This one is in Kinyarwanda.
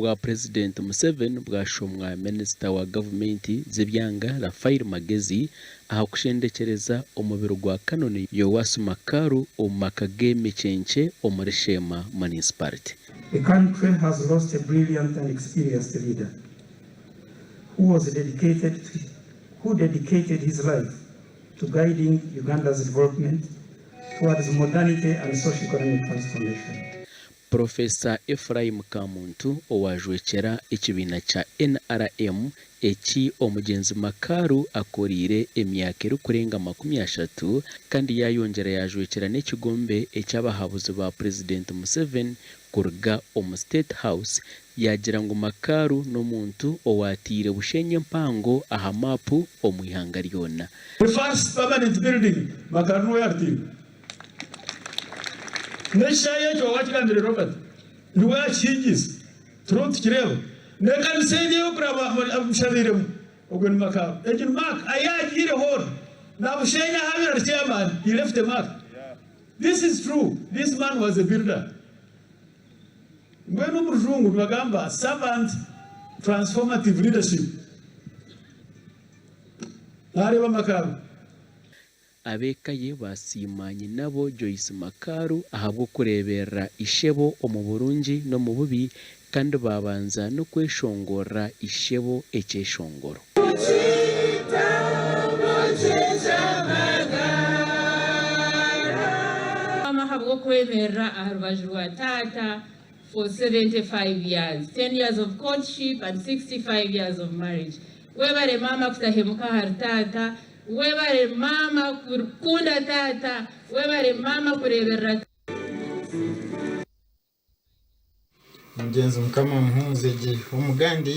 bwa Purezidenti Museveni bwashomwa Minisita wa Gavumenti z'ebyanga Rafael Magezi aha kushendekereza omubiro gwa kanoni Yowaasi Makaaru omu maka g'Agacencwire omuri SHEEMA Municipality. The country has lost a brilliant and experienced leader who dedicated his life to guiding Uganda's development towards modernity and socio-economic transformation. Professor Ephraim Kamuntu owajwekera ekibiina kya NRM eki omugenzi Makaaru akorire emyaka erikurenga 30 kandi yayongera yajwekera n'ekigombe eky'abahabuzi ba Purezidenti Museveni kuruga omu State House yagira ngu Makaaru n'omuntu owatiire bushenye mpango aha mapu omu ihanga lyona. The first permanent building Makaaru yarti neshaye cyo wakigambire Robert niwe yakigize truth kireba nekanise yo kuraba abushabiremo ubwo ni Makaaru ekin mark ayagire hor na bushenya habira chairman he left a mark. This is true. This man was a builder. Ngweno murungu bagamba servant transformative leadership nareba Makaaru. Abekaye basiimanye nabo Yowaasi Makaaru ahabwo kureberera ishebo omu burungi no mu bubi kandi babanza no kweshongora ishebo ekyeshongoro. Ahabwo kwemerera aharubaju rwa tata for 75 years, 10 years of courtship and 65 years of marriage. Webare mama kutahemuka har tata, webare mama kunda tata, webare mama kureberera. Mugenzi mukama muhumuzeje omugandi